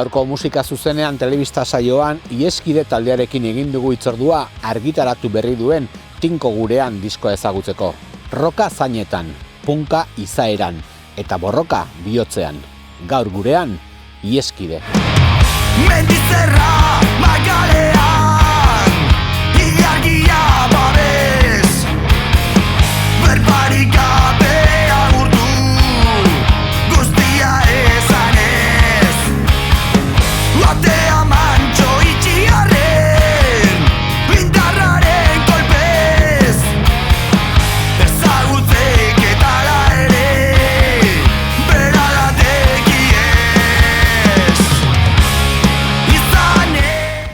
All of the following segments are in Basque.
Gaurko musika zuzenean telebista saioan Iheskide taldearekin egin dugu hitzordua argitaratu berri duen Tinko gurean diskoa ezagutzeko. Roka zainetan, punka izaeran eta borroka bihotzean. Gaur gurean Iheskide. Mendizerra magalean ilargia babez berbarik gabe agurtu guztia esanez batea mantxo itxiarren indarraren kolpez ezagutzek etala ere beralatekiez.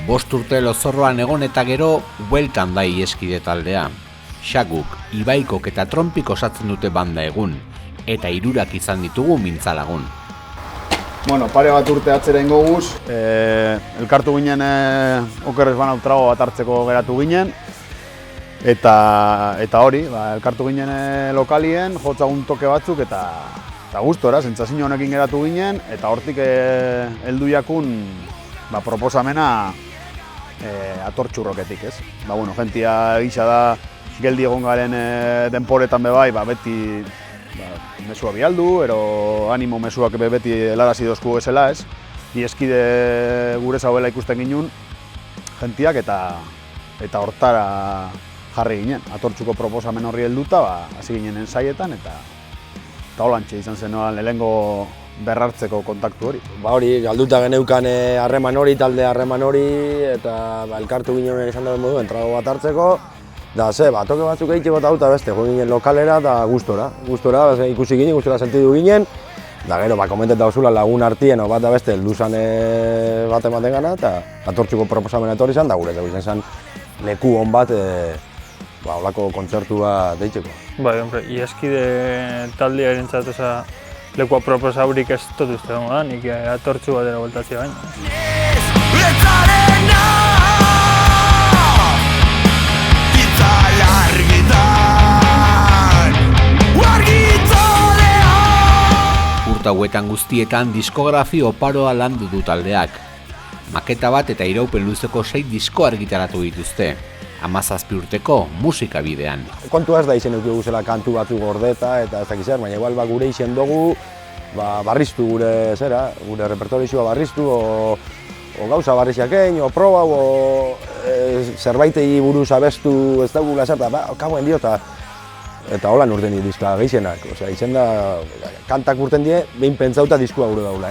Bost urte lozorroan egon eta gero, bueltan da Iheskide taldea. Xaguk, Ibaikok eta Trompik osatzen dute banda egun, eta hirurak izan ditugu mintzalagun. Bueno, pare bat urte atzera ingo guz, elkartu ginen okerrez banau trago bat hartzeko geratu ginen, eta hori, elkartu ginen lokalien, jotzagun toke batzuk, eta gustora, sentsazio honekin geratu ginen, eta hortik heldu jakun proposamena atortxurroketik, ez? Bueno, jentia gisa da, geldi egon garen denporetan bebai, beti mesua bialdu, ero animo mesuak beti helarazi dozku ezela, ez? Iheskide gure zauela ikusten ginen, gentiak eta hortara jarri ginen. Atortxuko proposamen horri helduta, hasi ginen ensaietan, eta holantxe izan zen lehengo berrartzeko kontaktu hori. Hori, galduta geneukan harreman hori, talde harreman hori, eta elkartu ginen izan duen moduen trago bat hartzeko. Da, toke batzuk egiteko eta beste, jo ginen lokalera eta gustora, ikusi ginen, gustora sentidu ginen. Da, gero, komentet dauzula lagun artien, bat da beste, helduzan bat ematen gana, eta atortxuko proposamena etorri izan, da gure izan zen leku hon bat, holako kontzertua deitzeko. Iheskide taldearen txatoza lekua proposaurik ez dut uste dugu da, nik atortxu bat dira voltatzea baina. Urte hauetan guztietan diskografi oparoa landu du taldeak. Maketa bat eta iraupen luzeko 6 disko argitaratu dituzte. 17 urteko musika bidean. Kontua ez da izen dugu zela kantu batzuk gordeta eta ez dakiz zer, baina igual gure izen dugu barriztu gure repertorizua barriztu, o gauza barriziakein, o proba, o zerbaitei buruz abestu ez dugula zer, eta kagoen dio, eta holan urten di diska gehienak. Osea, izen da, kantak urten die, behin pentsauta diskua gure daula.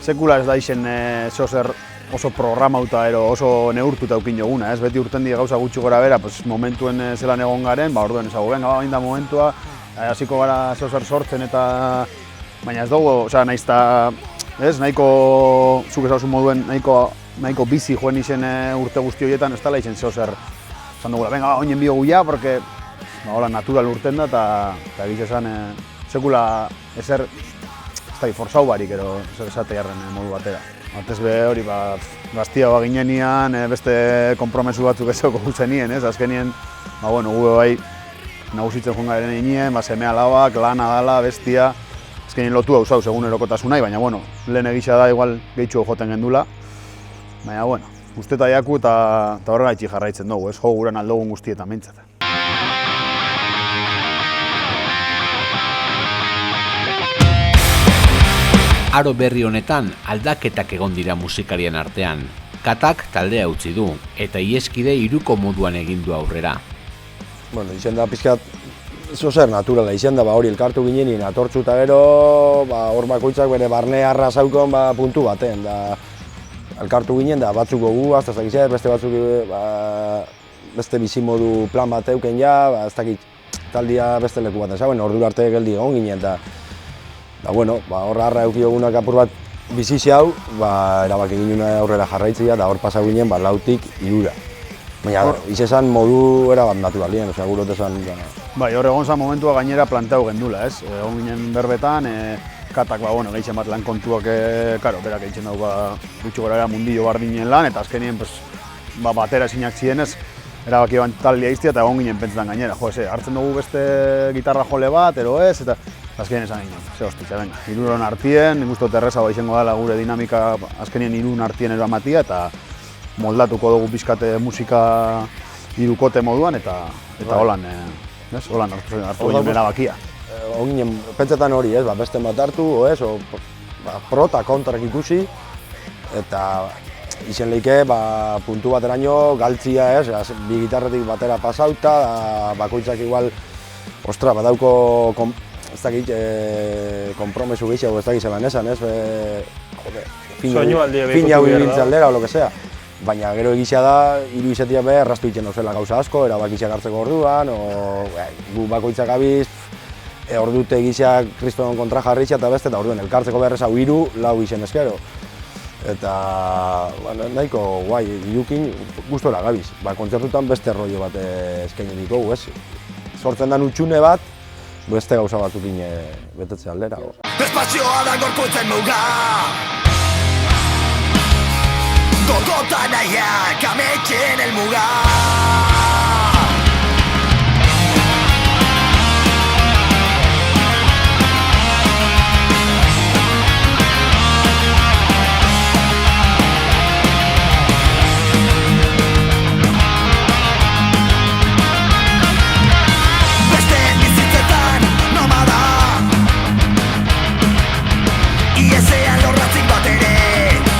Sekula ez da izen zozer oso programauta ero oso neurtuta eukin joguna, ez? Beti urten die gauza gutxi gora bera, momentuen zelan egon garen, orduen ezagu, bain da momentua, hasiko gara zozer sortzen eta baina ez dugu, osea, naizta, ez? Nahiko, zuk ezauzu moduen, nahiko bizi joen izen urte guzti horietan, ez dela izen zozer, esan dugula, oinen biogu ja, porque hola natural urten da, eta egiz esan, sekula ezer, ez da, forzau barik, ero, zer esate jarren modu batera. Batez be hori, gaztia ginenian, beste konpromesu batzuk ezeko guzenien, ez? Azkenien, gube bai nagusitzen joan garen eginen, seme alabak, lana dala, bestia, azkenien lotu hau zau, segun erokotasunai, baina, lehen egisa da igual gehitxu joten gendula. Baina, usteta jaku eta horregaitxik jarraitzen dugu, ez? Jo guran aldogun guztietan mintzatzen. Aro berri honetan aldaketak egon dira musikarien artean. Katak taldea utzi du, eta Iheskide hiruko moduan egin du aurrera. Izen da pixkat, zozer naturala, izen da hori elkartu ginenin atortxu eta gero, hor bakoitzak bere barne harra zaukon puntu baten. Elkartu ginen da batzuk gogu, ez dakit beste batzuk beste bizimodu plan bat euken ja, ez dakit taldia beste leku baten zauen, ordura arte geldi egon ginen. Hor harra eukiogunak apur bat bizizi hau, erabaki ginen aurrera jarraitzea eta hor pasau ginen lautik 3. Baina izan modu erabat naturalien, gurot esan... Hor egon zan momentua gainera planteau gendula, ez? Egon ginen berbetan, katak gehitxen bat lan kontuak, berak egiten dugu gutxi gora era mundillo bardinen lan, eta azkenien batera ezinak zienez, erabaki ban taldia iztia eta egon ginen pentsetan gainera. Hartzen dugu beste gitarra jole bat, ero ez, eta azkenien esan ginen, ze hostitza, venga, hiruron artien, nik uste dut errezago izango dela gure dinamika azkenien hirun artien eramatia eta moldatuko dugu pixkate musika hirukote moduan eta holan, holan hartu ginen erabakia. Oginen, pentsetan hori, beste bat hartu, pro eta kontrak ikusi, eta izen leike, puntu bateraino galtzia, bi gitarretik batera pasauta, bakoitzak igual, ostra, badauko, ez dakit, kompromesu gehiago, ez dakit zelan esan, fin jau ibiltze aldera, o lo que sea. Baina gero egizia da, hiru izetia be, erraztu egiten dozela gauza asko, erabakiak hartzeko orduan, gu bakoitzak abiz, ordute egizia kriston kontra jarritxea eta beste, eta orduen elkartzeko beharrez hau hiru, lau izen eskero. Eta nahiko guai, hirukin gustora gabiz, kontzertutan beste rollo bat eskaini dikogu, sortzen den utxune bat, beste gauza batzukin betetze aldera. Espazioa da gorputzen muga Gogota nahiak ametxen elmuga Beste bizitzetan nomada Iesean lorratzik bat ere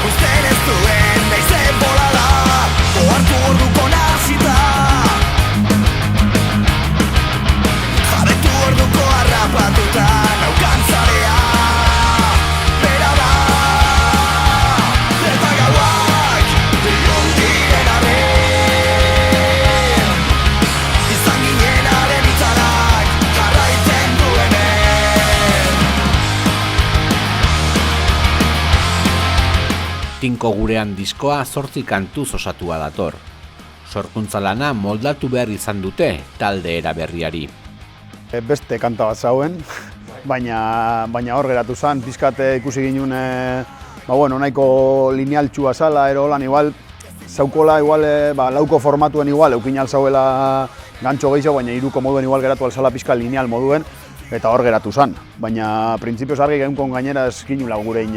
Usten ez duen naizen bolada Ohartu orduko nazita Jabetu orduko harrapatuta Naukan zarea Bera da Eta gauak Ilun diren arren Izan ginenaren itzarak Jarraitzen duenen Tinko gurean diskoa 8 kantuz osatua dator. Sorkuntza lana moldatu behar izan dute talde era berriari. Beste kanta bat zauen, baina hor geratu zen, pizkate ikusi ginen, nahiko linealtxua zala, holan igual, zaukola igual, lauko formatuen igual, eukin alzauela gantxo gehiago, baina hiruko moduen igual geratu alzala pizka lineal moduen, eta hor geratu zen. Baina printzipioz argi geunkon gainera ez ginula gure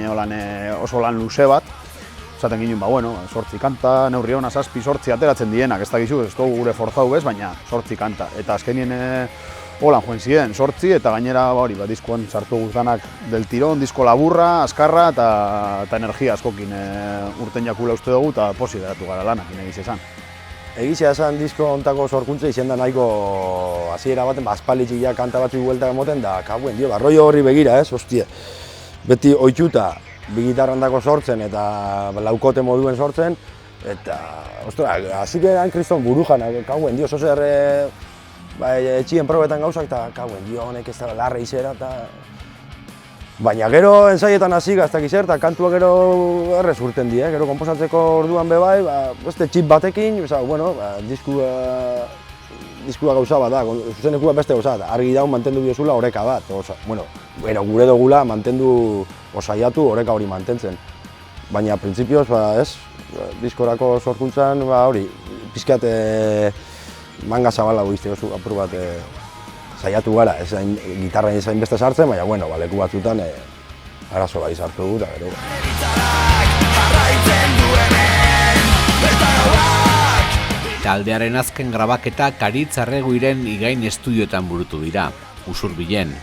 oso lan luze bat, esaten ginen, 8 kanta, neurri hona 7, 8 ateratzen dienak, ez dakizu, ez dugu gure forzau bez, baina 8 kanta. Eta azkenien holan joan ziren, 8 eta gainera diskoan sartu guztanak del tirón, disko laburra, azkarra eta energia askokin urten jakula uste dugu eta posi geratu gara lanak, egiz esan. Egizia esan disko ontako sorkuntza izen da nahiko hasiera baten, aspalditxik ja kanta batzuk bueltak emoten, da kabuen dio, rollo horri begira, hostia. Beti oitxuta, bi gitarrandako sortzen eta laukote moduen sortzen, eta, ostra, hasi geran kriston burujan, kabuen dio, zozer etxien probetan gauzak, eta kabuen dio, honek ez da larre izera, eta... Baina gero ensaietan hasi gaztak izer, eta kantua gero errez urten die, gero konposatzeko orduan bebai, beste txip batekin, diskua gauza bat da, zuzenekua beste gauza bat, argi daun mantendu biozula oreka bat, gure dugula mantendu osaiatu oreka hori mantentzen. Baina printzipioz, diskorako sorkuntzan, hori, pizkat manga zabala guzti oso apur bat saiatu gara, gitarra ezain beste sartzen, baina, leku batzutan arazo bai sartu dugu, eta gero. Taldearen azken grabaketa Karitz Arreguiren Igain estudioetan burutu dira, Usurbilen.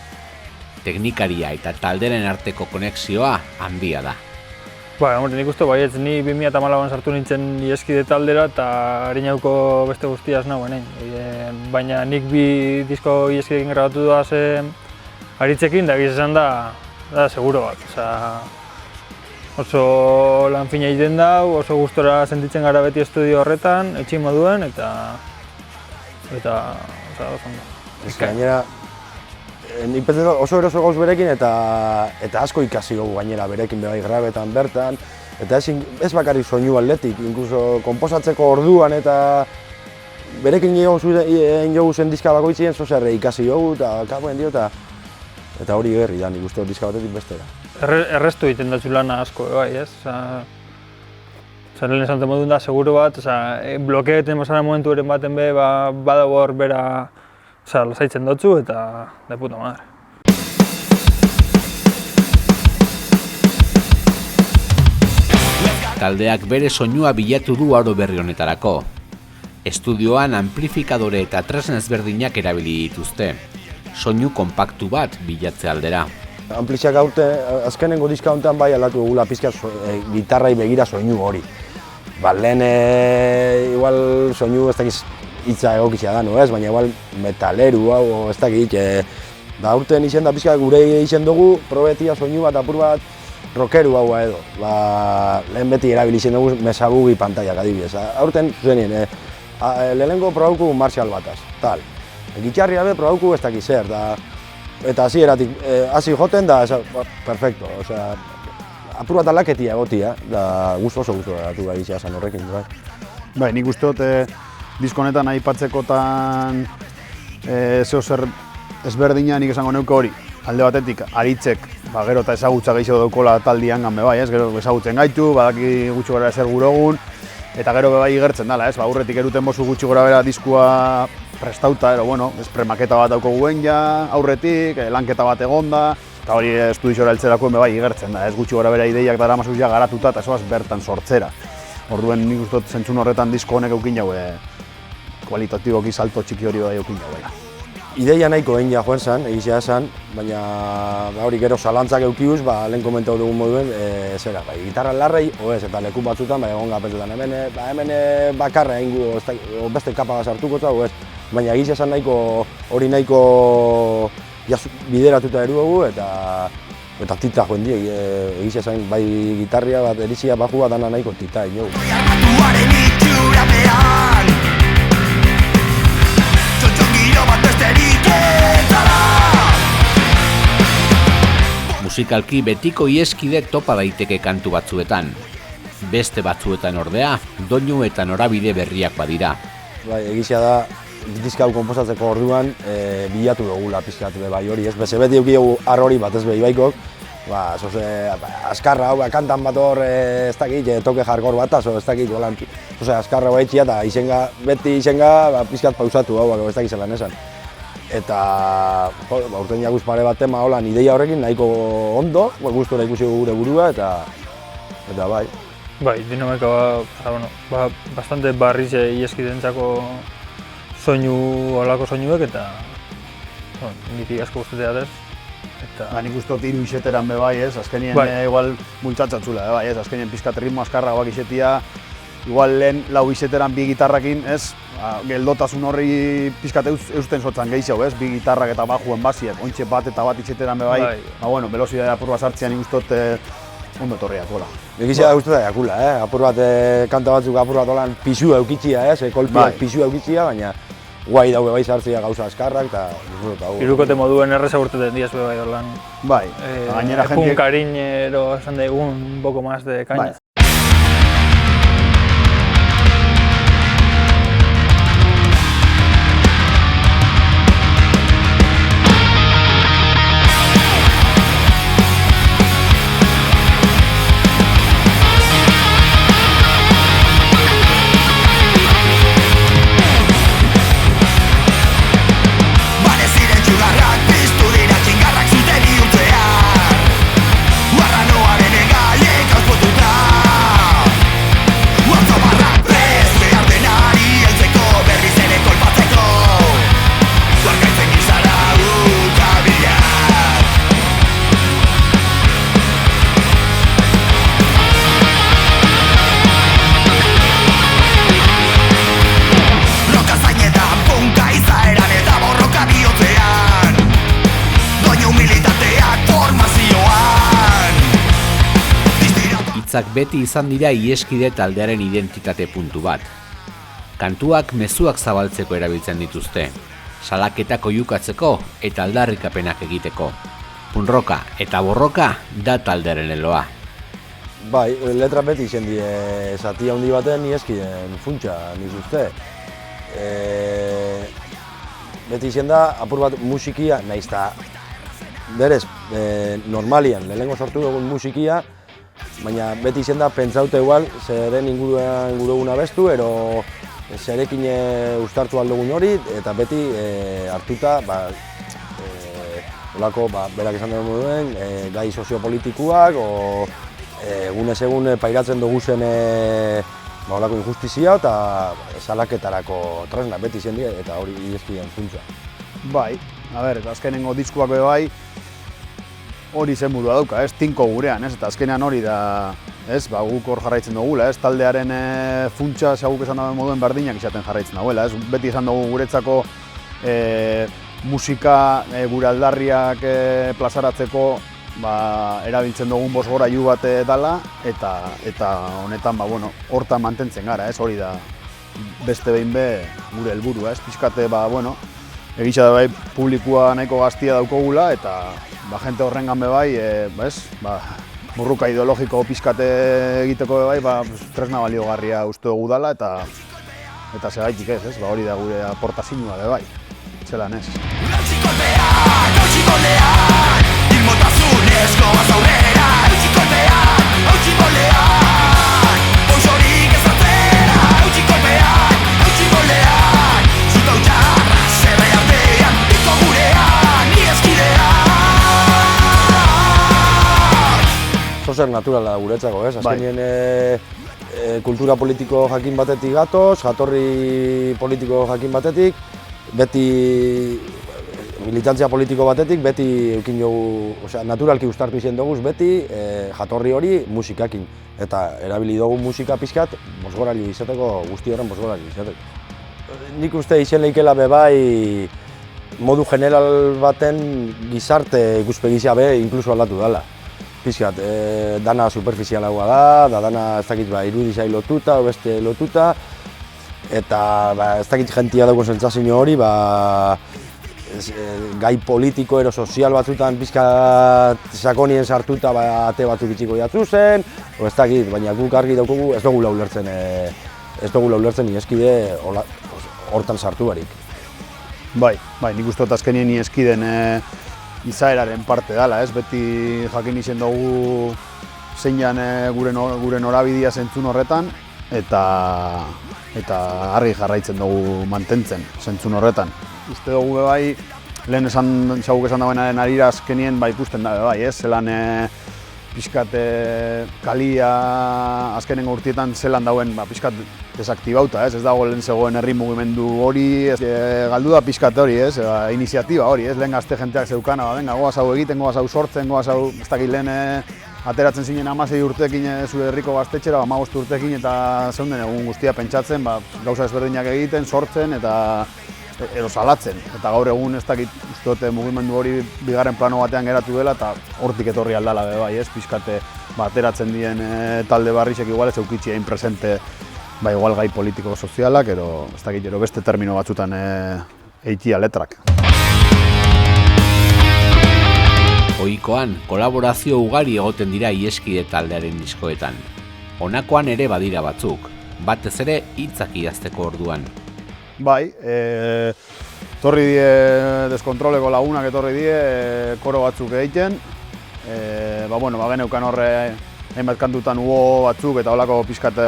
Teknikaria eta talderen arteko konexioa handia da. Nik uste baietz, ni 2008an sartu nintzen Ieskide taldera eta harinauko beste guztiaz nagoen. Baina nik bi disko Ieskidekin grabatu da aritzekin, da egiz esan da seguro bat. Oso lan fina egiten da, oso gustora sentitzen gara beti estudio horretan, etxin moduen, eta gainera, nik pentsetan oso eroso gauz berekin eta asko ikasi dugu gainera berekin bebai grabetan bertan. Eta ez bakarrik soinu aldetik, inkluso konposatzeko orduan eta berekin egin jogu zen diska bakoitzien zozerre ikasi dugu eta kabuen dio eta hori gerri da, nik uste diska batetik bestera. Errestu egiten datzu lana asko, bai, ez? Lehen esan modun da, seguro bat, blokeetan basara momentu eren baten be, badago hor bera lasaitzen dutzu eta de puta madre. taldeak bere soinua bilatu du aro berri honetarako. Estudioan amplifikadore eta tresna ezberdinak erabili dituzte. Soinu konpaktu bat bilatze aldera. Ampliziak azkenengo diska honetan bai aldatu dugula pizka gitarrai begira soinu hori. Lehen igual soinu ez dakiz hitza egokitzea da, no ez? Baina igual metaleru hau ez dakit. Da aurten izen da pizka gure izen dugu, probetia soinu bat apur bat rockeru hau edo. Lehen beti erabili izen dugu mesabugi pantaiak adibidez. Aurten zuzenien, lehenengo probauku Marshall bataz, tal. Gitxarria be probauku ez dakiz zer, eta hasi joten da, perfecto, osea, apur bat alaketia egotia, da oso gustu geratu da izia esan horrekin. Bai, nik uste dut disko honetan aipatzekotan zeo zer ezberdina nik esango neuke hori. Alde batetik, Aritzek, gero eta ezagutza gehiago daukola taldian ganbe bai, gero ezagutzen gaitu, badaki gutxi gora zer gurogun, eta gero bai igertzen dela, aurretik eruten bozu gutxi gora bera diskua prestauta, premaketa bat dauko guen ja, aurretik, lanketa bat egonda, eta hori estudiora heltzerakoen bai igertzen da, ez gutxi gora bera ideiak dara mazuz ja garatuta eta zoaz bertan sortzera. Orduen nik uste dut zentzun horretan disko honek eukin jau, kualitatiboki salto txiki hori bai eukin jau. Ideia nahiko egin ja joan zen, egizia esan, baina hori gero zalantzak eukiuz, lehen komentau dugun moduen, zera, gitarra larrei, oez, eta leku batzutan, egon gapentetan, hemen bakarra egingo, beste kapa sartuko eta, oez, baina egizia esan hori nahiko bideratuta erugu eta tita joan die, egizia esan bai gitarria bat, erizia bajua dana nahiko tita egin dugu. Musikalki betiko ieskide topa daiteke kantu batzuetan. Beste batzuetan ordea, doinu eta norabide berriak badira. Egizia da, diska hau konposatzeko orduan bilatu dugula pizkat bai hori, ez? Beze beti eukigu arrori bat ez behi baikok, askarra hau, kantan bat hor, ez dakit, toke jargor bat, ez dakit, askarra hau etxia eta beti izenga pizkat pausatu hau, ez dakit zelan esan. Eta urten jakuz pare bat tema holan ideia horrekin nahiko ondo, gustora ikusi gure burua eta bai. Bai, dinamika bastante barriz ieskidentzako soinu, olako soinuek eta niri asko gustatzea dez. Nik uste dut hiru izeteran be bai, azkenien igual multzatzatzula, bai, azkenien pizkat ritmo askarra bak izetia, igual lehen lau izeteran bi gitarrakin, geldotasun horri pizkat eusten sotzan gehiago, bi gitarrak eta bajuen basiak, ointxe bat eta bat izeteran be bai, velozidadea apur bat sartzean nik uste dut ondo etorriak, hola. Egizia da guztetan jakula, apur bat kanta batzuk apur bat holan pisu eukitzia, kolpiak pisu eukitzia, baina guai daude bai sartzea gauza askarrak eta disfruta. Hirukote moduen erreza urteten diaz be bai holan. Bai, gainera jentiek... Un cariñero, esan de un poco más de caña. Hitzak beti izan dira ieskide taldearen identitate puntu bat. Kantuak mezuak zabaltzeko erabiltzen dituzte, salaketak oihukatzeko eta aldarrikapenak egiteko. Punroka eta borroka da taldearen leloa. Bai, letra beti izen die zati handi baten ieskideen funtsa nik uste. Beti izen da, apur bat musikia, nahiz eta berez, normalian, lehenengo sortu dugun musikia, baina beti izen da, pentsaute igual, zeren inguruan gure eguna bestu, ero zerekin ustartu aldugun hori, eta beti hartuta, olako, berak esan dugu moduen, gai soziopolitikuak, egunez egun pairatzen dugu zen olako injustizia eta salaketarako tresna beti zen dira eta hori ieskiden funtza. Bai, eta azkenengo diskuak bai, hori zen burua dauka, tinko gurean, eta azkenean hori da, guk hor jarraitzen dugula, taldearen funtsa, guk esan dagoen moduen berdinak izaten jarraitzen dagoela, beti esan dugu guretzako musika gure aldarriak plazaratzeko erabiltzen dugun bosgorailu bat dela, eta honetan hortan mantentzen gara, hori da beste behin gure helburu, pixkate, egitza da bai publikoa nahiko gaztia daukogula, eta jente horrengan bai, burruka ideologiko pixkate egiteko bai, tresna baliogarria uste dugu dela, eta segaitik ez, hori da gure aportazioa bai, zelan ez. Zozer naturala guretzako, azkenien kultura politiko jakin batetik gatoz, jatorri politiko jakin batetik, beti militantzia politiko batetik, beti eukin dugu, naturalki uztartu izan dugu, beti jatorri hori musikakin. Eta erabili dugu musika pixkat, bosgorailu izateko, guzti horren bosgorailu izateko. Nik uste izen leikela bai modu general baten gizarte ikuspegizia inkluso aldatu dela. Pixkat, dana superficialagoa da dana ez dakit irudizai lotuta, beste lotuta, eta ez dakit jentia dago sentsazio hori, gai politiko ero sozial batzutan pixkat sakonien sartuta ate batzuk itxiko jatzu zen, ez dakit, baina guk argi daukugu ez dugu ulertzen ieskide hortan sartu barik. Bai, nik uste dut azkenien ieskiden izaeraren parte dela, beti jakin izen dugu zeinan gure norabidia zentzun horretan, eta argi jarraitzen dugu mantentzen zentzun horretan. Uste dugu bai, lehen esan dagoenaren arira azkenien ikusten da bai, zelan pixkat kalia azkenengo urtietan zelan dauen pixkat desaktibauta, ez dago lehen zegoen herri mugimendu hori, galdu da pixkat hori, iniziatiba hori, lehen gazte jenteak zeukana, goaz hau egiten, goaz hau sortzen, goaz hau, ez dakit lehen ateratzen zinen 16 urtekin zure herriko gaztetxera, 15 urtekin eta zeunden egun guztia pentsatzen, gauza ezberdinak egiten, sortzen eta edo salatzen. Eta gaur egun ez dakit uste dute mugimendu hori bigarren plano batean geratu dela eta hortik etorri aldala bai, pixkate ateratzen dien talde barrizek igual ez eukitzi egin presente igual gai politiko-sozialak, ez dakit beste termino batzutan eitia letrak. Ohikoan, kolaborazio ugari egoten dira Ieskide taldearen diskoetan. Honakoan ere badira batzuk, batez ere hitzak idazteko orduan. Bai, etorri die deskontroleko lagunak etorri die koro batzuk egiten. Geneukan horre hainbat kantutan ugo batzuk eta holako pixkate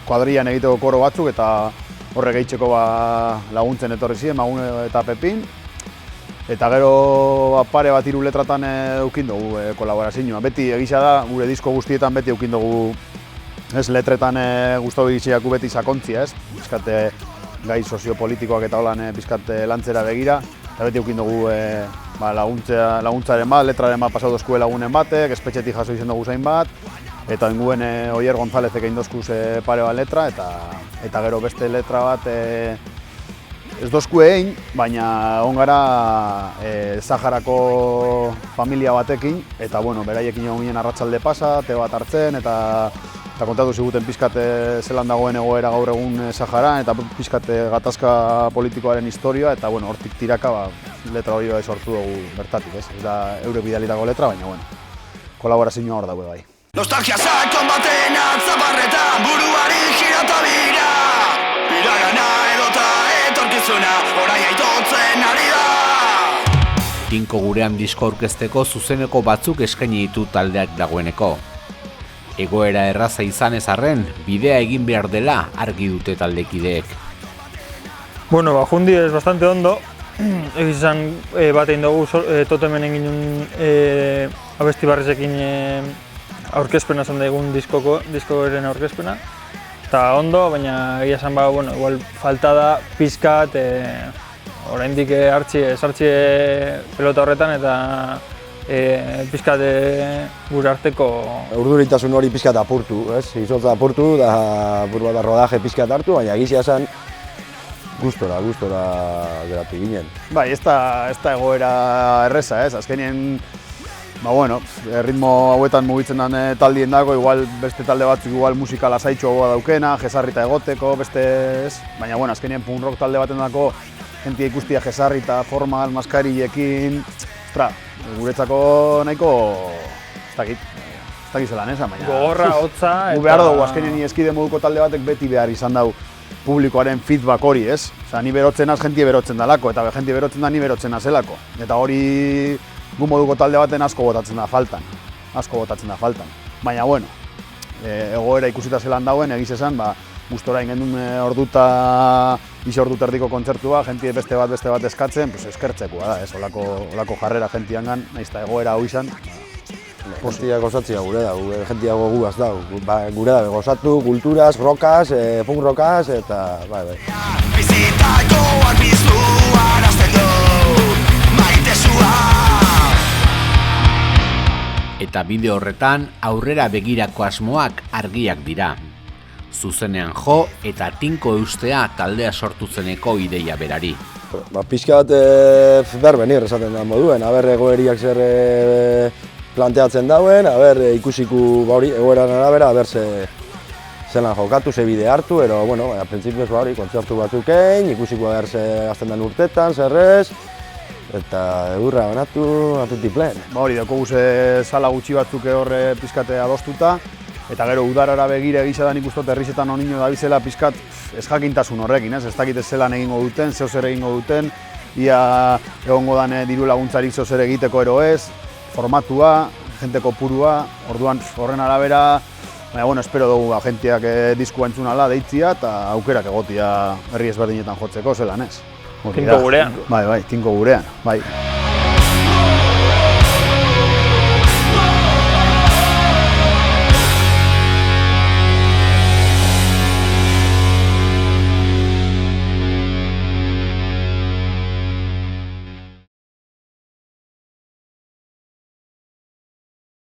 kuadrian egiteko koro batzuk eta horre gehitzeko laguntzen etorri ziren, Magune eta Pepin. Eta gero pare bat 3 letratan eukin dugu kolaborazioa. Beti egisa da, gure disko guztietan beti eukin dugu letretan guztau egiziaku beti sakontzia, pixkate gai soziopolitikoak eta holan pixkate lantzera begira. Eta beti eukin dugu laguntzaren bat, letraren bat pasau dozkue lagunen batek, espetxetik jaso izen dugu zain bat. Eta inguen Oier Gonzálezek egin dozkuz pare bat letra eta gero beste letra bat ez dozkue egin, baina ongara Saharako familia batekin eta beraiekin egon ginen arratsalde pasa, te bat hartzen eta kontatu ziguten pixkat zelan dagoen egoera gaur egun Saharan eta pixkat gatazka politikoaren historia eta hortik tiraka letra hori sortu dugu bertatik, ez da eure bidalitako letra, baina kolaborazioa hor dago bai. Nostalgia sakon baten atzaparretan buruari jirata bira Iragana edota etorkizuna orain aitotzen ari da Tinko gurean disko aurkezteko zuzeneko batzuk eskaini ditu taldeak dagoeneko. Egoera erraza izan ez arren, bidea egin behar dela argi dute taldekideek. Jundi ez bastante ondo. Egizan bat egin dugu totemen egin abesti barrizekin aurkezpena zen daigun diskoaren aurkezpena. Eta ondo, baina egia esan bueno, igual falta da pizkat, oraindik sartzi pelota horretan eta pizkat gure arteko... Urduritasun hori pizkat apurtu, ez? Izotza apurtu, da rodaje pizkat hartu, baina egizia esan gustora geratu ginen. Bai, ez da egoera erreza, ez? Azkenien, ritmo hauetan mugitzen den taldien dago, igual beste talde batzuk igual musika lasaitxoagoa daukena, jesarrita egoteko, beste ez. Baina, azkenien punk rock talde baten dako, jentia ikustia jesarrita, formal, maskarillekin, guretzako nahiko, ez dakit zelan esan, baina... Gogorra, hotza eta... Gu behar dugu, azkenien eskide moduko talde batek beti behar izan dau publikoaren feedback hori, ez? Osa, ni berotzen az, jentie berotzen dalako, eta jentie berotzen da, ni berotzen azelako. Eta hori gu moduko talde baten asko botatzen da faltan. Baina, egoera ikusita zelan dauen, egiz esan, gustora ingendun orduta, ordu erdiko kontzertua, jentie beste bat eskatzen, eskertzekoa da, ez? Olako jarrera jentiangan, nahiz eta egoera hau izan. Postia gozatzea gure da, jentia goguaz da, gure da, gozatu, kulturaz, rockaz, punk rockaz, eta bai. Bizitako arbizu arazten du, maitesua. Eta bideo horretan aurrera begirako asmoak argiak dira. Zuzenean jo eta tinko eustea taldea sortu zeneko ideia berari. Pixka bat berbenir esaten da moduen, egoeriak zer planteatzen dauen, ikusiku egoeran arabera, zelan jokatu, ze bide hartu, ero, printzipioz kontzertu batzuk egin, ikusiko ze azten den urtetan, zerrez, eta eurra banatu, atutiplen. Hori, daukogu sala gutxi batzuk horre pizkate adostuta, eta gero udarara begire egisa da nik ustot herrizetan onino dabizela pizkat ezjakintasun horrekin, ez dakit ez zelan egingo duten, zeozer egingo duten, ia egongo dan diru laguntzarik zeozer egiteko ero ez, formatua, jente kopurua, orduan horren arabera, baina, espero dugu agentiak diskua entzunala deitzia eta aukerak egotia herri ezberdinetan jotzeko zelan ez. Tinko gurean. Bai, tinko gurean, bai.